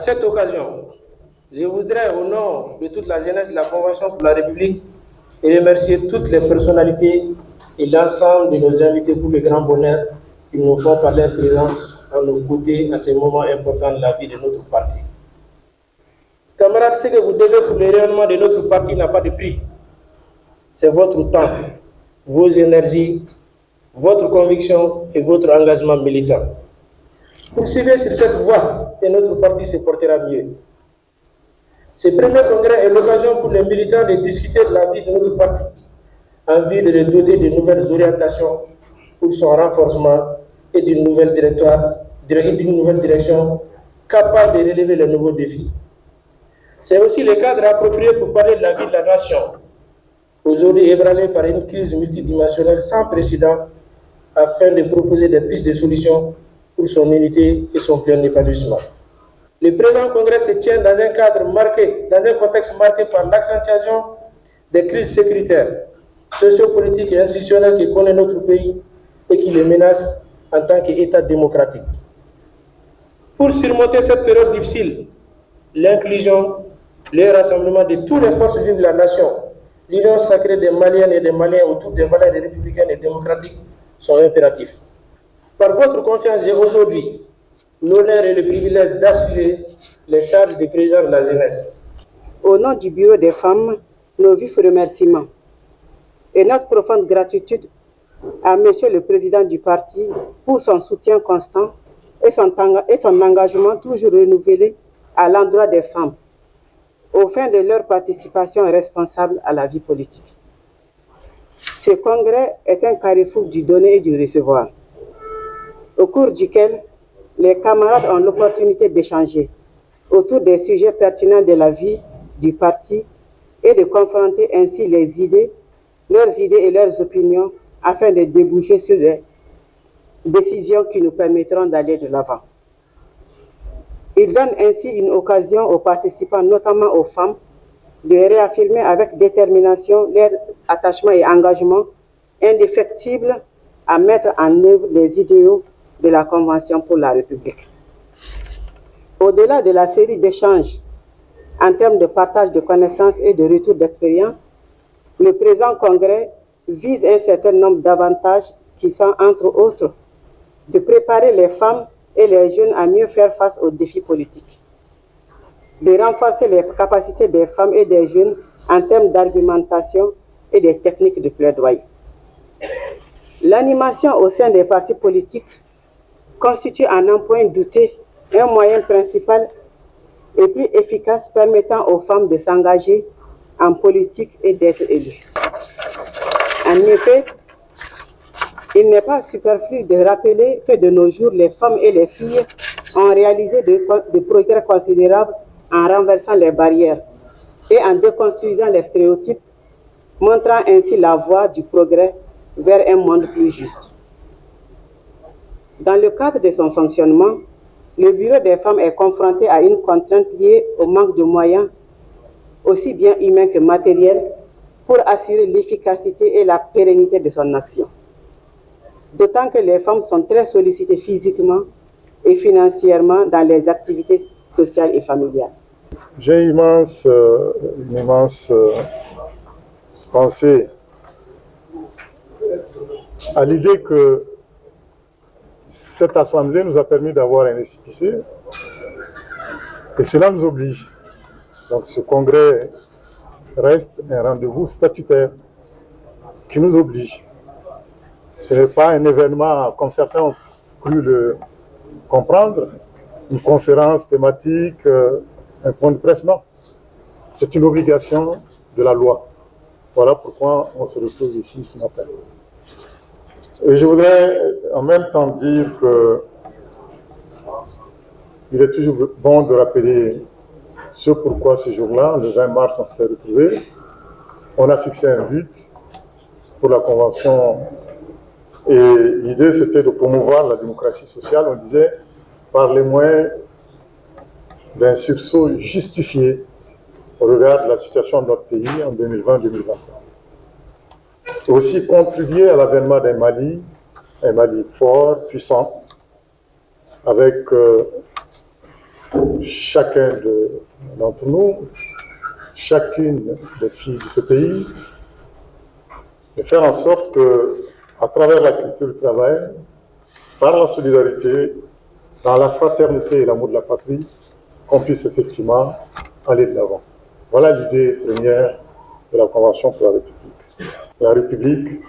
cette occasion, je voudrais, au nom de toute la jeunesse de la Convention pour la République, remercier toutes les personnalités et l'ensemble de nos invités pour le grand bonheur qu'ils nous font par leur présence à nos côtés à ces moments importants de la vie de notre parti. Camarades, ce que vous devez pour le rayonnement de notre parti n'a pas de prix. C'est votre temps, vos énergies, votre conviction et votre engagement militant. Poursuivez sur cette voie et notre parti se portera mieux. Ce premier congrès est l'occasion pour les militants de discuter de la vie de notre parti en vue de le doter de nouvelles orientations pour son renforcement et d'une nouvelle direction capable de relever les nouveaux défis. C'est aussi le cadre approprié pour parler de la vie de la nation, aujourd'hui ébranlée par une crise multidimensionnelle sans précédent, afin de proposer des pistes de solutions pour son unité et son plein épanouissement. Le présent congrès se tient dans un contexte marqué par l'accentuation des crises sécuritaires, sociopolitiques et institutionnelles qui connaît notre pays et qui les menacent en tant qu'État démocratique. Pour surmonter cette période difficile, l'inclusion, le rassemblement de toutes les forces vives de la nation, l'union sacrée des Maliennes et des Maliens autour des valeurs républicaines et démocratiques sont impératifs. Par votre confiance, j'ai aujourd'hui l'honneur et le privilège d'assurer les charges de président de la jeunesse. Au nom du Bureau des femmes, nos vifs remerciements et notre profonde gratitude à Monsieur le Président du parti pour son soutien constant et son engagement toujours renouvelé à l'endroit des femmes, au fin de leur participation responsable à la vie politique. Ce congrès est un carrefour du donner et du recevoir, au cours duquel les camarades ont l'opportunité d'échanger autour des sujets pertinents de la vie du parti et de confronter ainsi leurs idées et leurs opinions afin de déboucher sur des décisions qui nous permettront d'aller de l'avant. Il donne ainsi une occasion aux participants, notamment aux femmes, de réaffirmer avec détermination leur attachement et engagement indéfectible à mettre en œuvre les idéaux de la Convention pour la République. Au-delà de la série d'échanges en termes de partage de connaissances et de retour d'expérience, le présent congrès vise un certain nombre d'avantages qui sont, entre autres, de préparer les femmes et les jeunes à mieux faire face aux défis politiques, de renforcer les capacités des femmes et des jeunes en termes d'argumentation et des techniques de plaidoyer. L'animation au sein des partis politiques constitue à n'en point douter un moyen principal et plus efficace permettant aux femmes de s'engager en politique et d'être élues. En effet, il n'est pas superflu de rappeler que de nos jours, les femmes et les filles ont réalisé des progrès considérables en renversant les barrières et en déconstruisant les stéréotypes, montrant ainsi la voie du progrès vers un monde plus juste. Dans le cadre de son fonctionnement, le Bureau des femmes est confronté à une contrainte liée au manque de moyens, aussi bien humains que matériels, pour assurer l'efficacité et la pérennité de son action. D'autant que les femmes sont très sollicitées physiquement et financièrement dans les activités sociales et familiales. J'ai une immense pensée à l'idée que cette assemblée nous a permis d'avoir un récépissé et cela nous oblige. Donc ce congrès reste un rendez-vous statutaire qui nous oblige. Ce n'est pas un événement comme certains ont cru le comprendre, une conférence thématique, un point de presse, non. C'est une obligation de la loi. Voilà pourquoi on se retrouve ici ce matin. Et je voudrais en même temps dire que il est toujours bon de rappeler ce pourquoi ce jour-là, le 20 mars, on s'est retrouvés. On a fixé un but pour la Convention et l'idée c'était de promouvoir la démocratie sociale. On disait par les moyens d'un sursaut justifié au regard de la situation de notre pays en 2020-2021. Aussi contribuer à l'avènement d'un Mali, un Mali fort, puissant, avec chacun d'entre nous, chacune des filles de ce pays, de faire en sorte que, à travers la culture du travail, par la solidarité, dans la fraternité et l'amour de la patrie, qu'on puisse effectivement aller de l'avant. Voilà l'idée première de la Convention pour la République. La République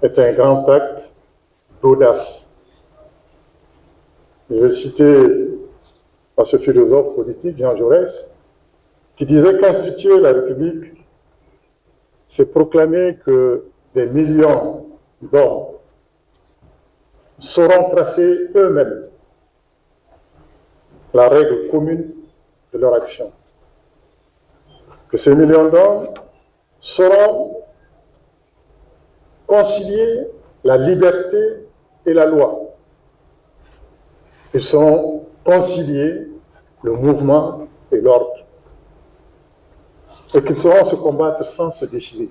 est un grand acte d'audace. Je vais citer à ce philosophe politique, Jean Jaurès, qui disait qu'instituer la République, c'est proclamer que des millions d'hommes sauront tracer eux-mêmes la règle commune de leur action. Que ces millions d'hommes sauront concilier la liberté et la loi. Ils sauront concilier le mouvement et l'ordre. Et qu'ils sauront se combattre sans se déchirer.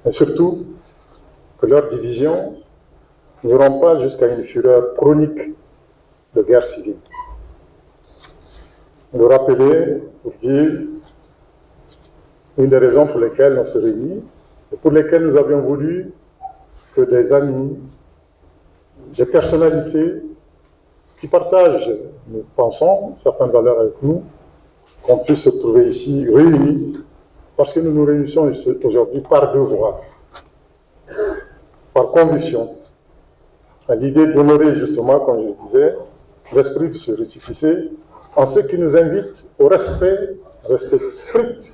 Et surtout, que leurs divisions n'iront pas jusqu'à une fureur chronique de guerre civile. Le rappeler pour dire une des raisons pour lesquelles on se réunit et pour lesquelles nous avions voulu que des amis, des personnalités qui partagent, nous pensons, certaines valeurs avec nous, qu'on puisse se trouver ici réunis, parce que nous nous réunissons aujourd'hui par devoir, par conviction, à l'idée d'honorer justement, comme je le disais, l'esprit de ce récépissé, en ce qui nous invite au respect strict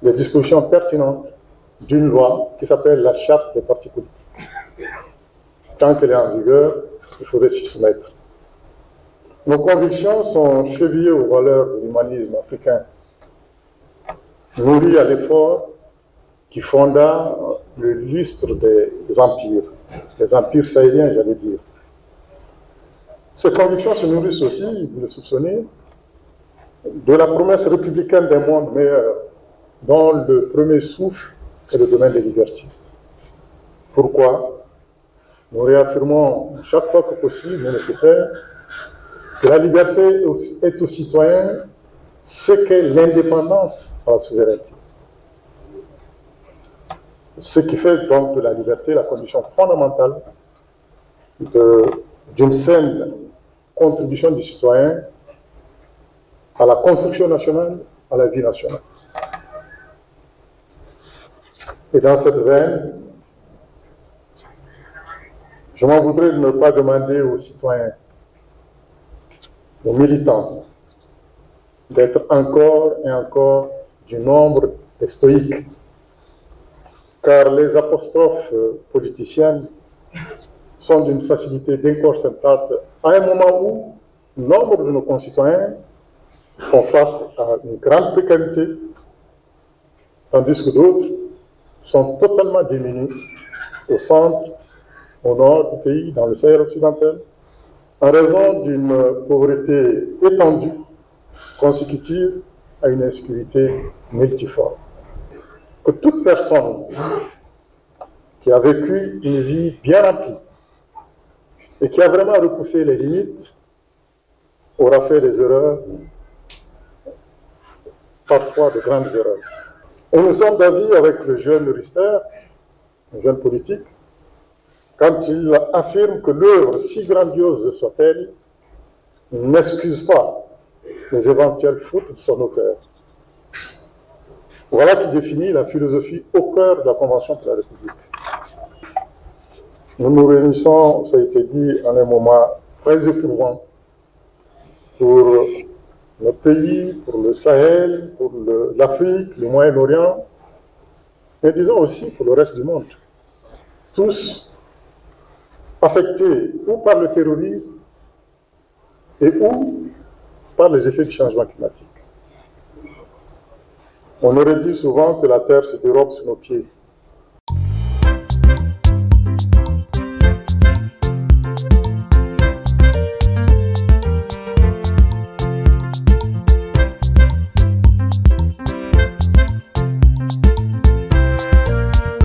des dispositions pertinentes d'une loi qui s'appelle la Charte des partis politiques. Tant qu'elle est en vigueur, il faudrait s'y soumettre. Nos convictions sont chevillées aux valeurs de l'humanisme africain, nourries à l'effort qui fonda le lustre des empires sahéliens, j'allais dire. Ces convictions se nourrissent aussi, vous le soupçonnez, de la promesse républicaine d'un monde meilleur, dont le premier souffle est le domaine des libertés. Pourquoi? Nous réaffirmons chaque fois que possible et nécessaire que la liberté est aux citoyens ce qu'est l'indépendance à la souveraineté. Ce qui fait donc de la liberté la condition fondamentale d'une saine contribution du citoyen à la construction nationale, à la vie nationale. Et dans cette veine, je m'en voudrais de ne pas demander aux citoyens, aux militants, d'être encore et encore du nombre des stoïques, car les apostrophes politiciennes sont d'une facilité d'inconcertante à un moment où nombre de nos concitoyens font face à une grande précarité, tandis que d'autres sont totalement démunis au centre, au nord du pays, dans le Sahel occidental, en raison d'une pauvreté étendue, consécutive à une insécurité multiforme. Que toute personne qui a vécu une vie bien remplie et qui a vraiment repoussé les limites aura fait des erreurs, parfois de grandes erreurs. Et nous sommes d'avis avec le jeune Rister, un jeune politique, quand il affirme que l'œuvre, si grandiose soit-elle, n'excuse pas les éventuelles fautes de son auteur. Voilà qui définit la philosophie au cœur de la Convention pour la République. Nous nous réunissons, ça a été dit, en un moment très éprouvant pour notre pays, pour le Sahel, pour l'Afrique, le Moyen-Orient, mais disons aussi pour le reste du monde. Tous affectés ou par le terrorisme et ou par les effets du changement climatique. On aurait dit souvent que la terre se dérobe sous nos pieds.